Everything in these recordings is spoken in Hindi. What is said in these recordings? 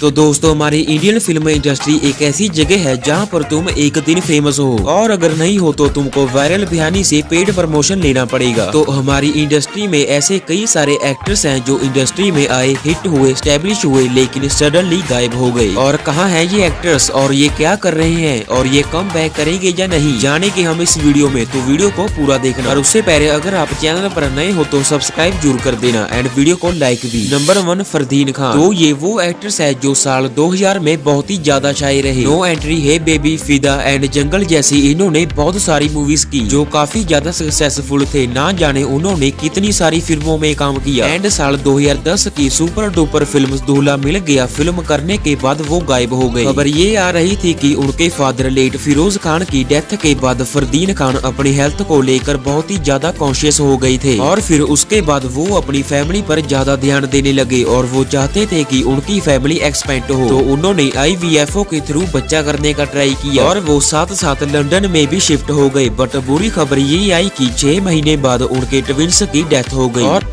तो दोस्तों हमारी इंडियन फिल्म इंडस्ट्री एक ऐसी जगह है जहां पर तुम एक दिन फेमस हो और अगर नहीं हो तो तुमको वायरल अभियानी से पेड प्रमोशन लेना पड़ेगा। तो हमारी इंडस्ट्री में ऐसे कई सारे एक्टर्स हैं जो इंडस्ट्री में आए, हिट हुए, स्टैब्लिश हुए, लेकिन सडनली गायब हो गए। और कहाँ हैं ये एक्टर्स और ये क्या कर रहे हैं और ये कम बैक करेंगे या नहीं, जाने के हम इस वीडियो में। तो वीडियो को पूरा देखना और उससे पहले अगर आप चैनल पर नए हो तो सब्सक्राइब जरूर कर देना एंड वीडियो को लाइक भी। नंबर 1 फरदीन खान। तो ये वो एक्ट्रेस है जो साल 2000 में बहुत ही ज्यादा छाए रहे। नो एंट्री है बेबी, फिदा एंड जंगल जैसी इन्होंने बहुत सारी मूवीज की जो काफी ज्यादा सक्सेसफुल थे। ना जाने उन्होंने कितनी सारी फिल्मों में काम किया एंड साल 2010 की सुपर डुपर फिल्म दूल्हा मिल गया फिल्म करने के बाद वो गायब हो गए। खबर ये आ रही थी कि उनके फादर लेट फिरोज खान की डेथ के बाद फरदीन खान अपनी हेल्थ को लेकर बहुत ही ज्यादा कॉन्शियस हो गए थे और फिर उसके बाद वो अपनी फैमिली पर ज्यादा ध्यान देने लगे और वो चाहते थे कि उनकी फैमिली एक्सपेंड हो। तो उन्होंने IVF के थ्रू बच्चा करने का ट्राई किया और वो साथ साथ लंदन में भी शिफ्ट हो गए। बट बुरी खबर ये आई कि 6 महीने बाद उनके ट्विंस की डेथ हो गई। और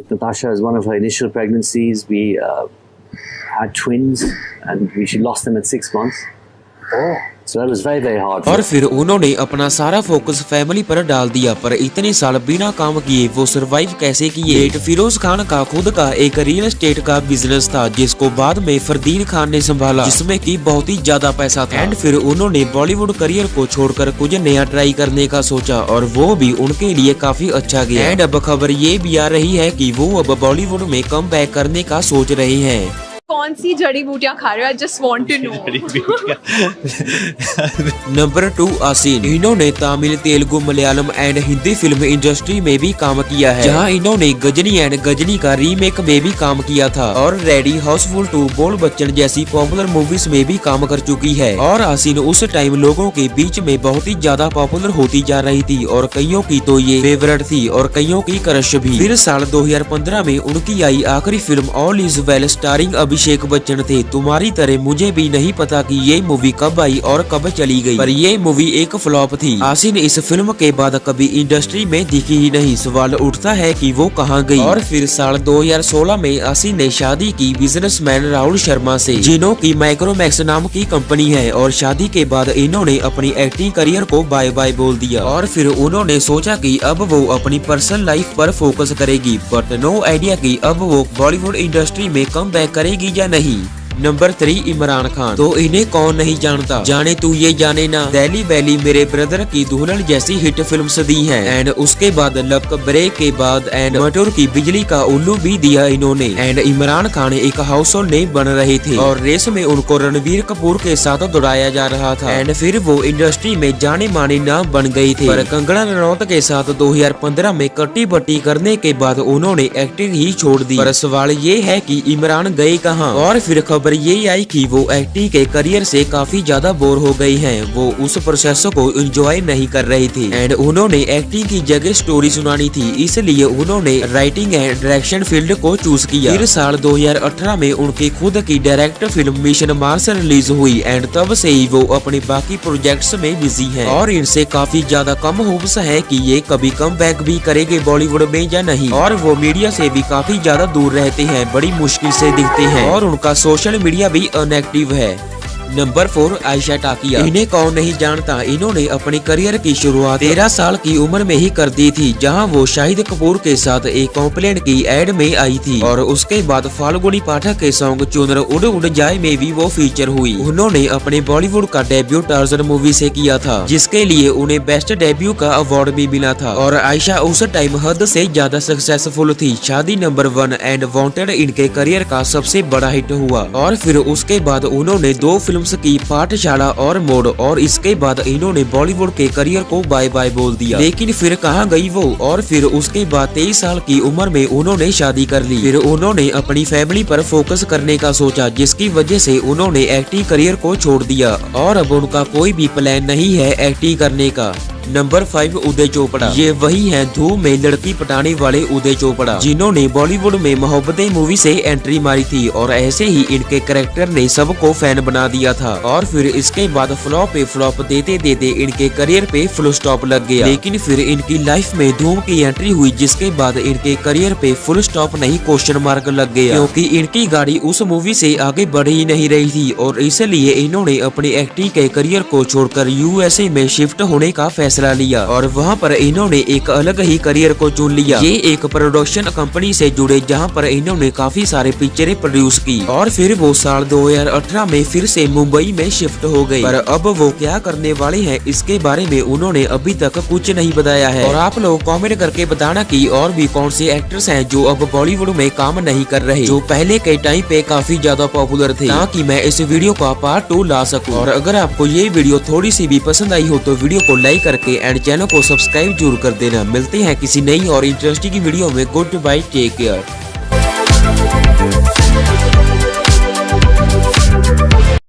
Natasha, as one of her initial pregnancies, we had twins and she lost them at 6 months. Oh. So that was very, very hard. और फिर उन्होंने अपना सारा फोकस फैमिली पर डाल दिया, पर इतने साल बिना काम किए वो सरवाइव कैसे किए। लेट फिरोज खान का खुद का एक रियल एस्टेट का बिजनेस था जिसको बाद में फरदीन खान ने संभाला, जिसमें कि बहुत ही ज्यादा पैसा था। एंड फिर उन्होंने बॉलीवुड करियर को छोड़कर कुछ नया ट्राई करने का सोचा और वो भी उनके लिए काफी अच्छा गया। एंड अब खबर ये भी आ रही है कि वो अब बॉलीवुड में कम बैक करने का सोच रहे हैं। कौन सी जड़ी बूटियां खा रहे हो? I just want to know. नंबर 2 आसिन। इन्होंने Tamil, Telugu, Malayalam and Hindi film industry में भी काम किया है, जहां इन्होंने गजनी एंड गजनी का रीमेक में भी काम किया था और रेडी, हाउसफुल 2, बोल बच्चन जैसी पॉपुलर मूवीज में भी काम कर चुकी है। और आसिन उस टाइम लोगों के बीच में बहुत ही ज्यादा पॉपुलर होती जा रही थी और कईयों की तो ये फेवरेट थी और कईयों की क्रश भी। फिर साल 2015 में उनकी आई आखिरी film all is well starring Abhishek Bachchan थे। तुम्हारी तरह मुझे भी नहीं पता कि ये मूवी कब आई और कब चली गई, पर ये मूवी एक फ्लॉप थी। आसिन इस फिल्म के बाद कभी इंडस्ट्री में दिखी ही नहीं। सवाल उठता है कि वो कहां गई। और फिर साल 2016 में आसिन ने शादी की बिजनेसमैन राहुल शर्मा से, जिन्हों की माइक्रोमैक्स नाम की कंपनी है। और शादी के बाद इन्होंने अपनी एक्टिंग करियर को बाय बाय बोल दिया और फिर उन्होंने सोचा कि अब वो अपनी पर्सनल लाइफ पर फोकस करेगी। बट नो आइडिया कि अब वो बॉलीवुड इंडस्ट्री में कम बैक करेगी या नहीं। नंबर 3 इमरान खान। तो इन्हें कौन नहीं जानता, जाने तू ये जाने ना, दिल्ली वैली, मेरे ब्रदर की दुल्हन जैसी हिट फिल्म्स दी हैं। एंड उसके बाद लक ब्रेक के बाद एंड मटोर की बिजली का उल्लू भी दिया इन्होंने। एंड इमरान खान एक हाउस होल्ड नेम बन रहे थे और रेस में उनको रणवीर कपूर के साथ दौड़ाया जा रहा था। एंड फिर वो इंडस्ट्री में जाने माने नाम बन गए थे, पर कंगना रनौत के साथ 2015 में कट्टी बट्टी करने के बाद उन्होंने एक्टिंग ही छोड़ दी। पर सवाल ये है कि इमरान गए कहाँ। और फिर खबर ये आई कि वो एक्टिंग के करियर से काफी ज्यादा बोर हो गई हैं। वो उस प्रोसेस को एंजॉय नहीं कर रही थी एंड उन्होंने एक्टिंग की जगह स्टोरी सुनानी थी, इसलिए उन्होंने राइटिंग एंड डायरेक्शन फील्ड को चूज किया। फिर साल 2018 में उनकी खुद की direct film mission Mars release हुई एंड तब से ही वो अपने बाकी प्रोजेक्ट्स में बिजी हैं और इनसे काफी ज्यादा कम होप्स है कि ये कभी कम बैक भी करेंगे बॉलीवुड में या नहीं। और वो मीडिया से भी काफी ज्यादा दूर रहते हैं, बड़ी मुश्किल से दिखते हैं और उनका सोशल मीडिया भी अनएक्टिव है। नंबर 4 आयशा टाकिया। इन्हें कौन नहीं जानता। इन्होंने अपनी करियर की शुरुआत 13 साल की उम्र में ही कर दी थी, जहां वो शाहिद कपूर के साथ एक कॉम्प्लेन की एड में आई थी और उसके बाद फाल्गुनी पाठक के सॉन्ग चुनर उड़ उड़ जाए में भी वो फीचर हुई। उन्होंने अपने बॉलीवुड का डेब्यू टार्जन मूवी से किया था, जिसके लिए उन्हें बेस्ट डेब्यू का अवार्ड भी मिला था। और आयशा उस टाइम हद से ज्यादा सक्सेसफुल थी। शादी नंबर 1 एंड वांटेड इनके करियर का सबसे बड़ा हिट हुआ और फिर उसके बाद उन्होंने 2 फिल्म्स की पाठशाला और मोड़ और इसके बाद इन्होंने बॉलीवुड के करियर को बाय बाय बोल दिया। लेकिन फिर कहां गई वो। और फिर उसके बाद 23 साल की उम्र में उन्होंने शादी कर ली। फिर उन्होंने अपनी फैमिली पर फोकस करने का सोचा, जिसकी वजह से उन्होंने एक्टिंग करियर को छोड़ दिया और अब उनका कोई भी प्लान नहीं है एक्टिंग करने का। नंबर 5 उदय चोपड़ा। ये वही हैं धूम में लड़की पटाने वाले उदय चोपड़ा, जिन्होंने बॉलीवुड में मोहब्बतें मूवी से एंट्री मारी थी और ऐसे ही इनके कैरेक्टर ने सबको फैन बना दिया था। और फिर इसके बाद फ्लॉप पे फ्लॉप देते देते इनके करियर पे फुल स्टॉप लग गया। लेकिन फिर इनकी लाइफ में धूम की एंट्री हुई, जिसके बाद इनके करियर पे फुल स्टॉप नहीं क्वेश्चन मार्क लग गया, क्योंकि इनकी गाड़ी उस मूवी से आगे बढ़ ही नहीं रही थी और इसलिए इन्होंने अपनी एक्टिंग के करियर को छोड़कर यूएसए में शिफ्ट होने का फैसला लिया और वहाँ पर इन्होंने एक अलग ही करियर को चुन लिया। ये एक प्रोडक्शन कंपनी से जुड़े, जहाँ पर इन्होंने काफी सारे पिक्चरें प्रोड्यूस की और फिर वो साल 2018 में फिर से मुंबई में शिफ्ट हो गए। पर अब वो क्या करने वाले हैं इसके बारे में उन्होंने अभी तक कुछ नहीं बताया है। और आप लोग कमेंट करके बताना कि और भी कौन से एक्टर्स हैं जो अब बॉलीवुड में काम नहीं कर रहे, जो पहले के टाइम पे काफी ज्यादा पॉपुलर थे, ताकि मैं इस वीडियो का पार्ट 2 ला सकूं। और अगर आपको ये वीडियो थोड़ी सी भी पसंद आई हो तो वीडियो को लाइक करके एंड चैनल को सब्सक्राइब जरूर कर देना। मिलते हैं किसी नई और इंटरेस्टिंग वीडियो में। Goodbye, take care.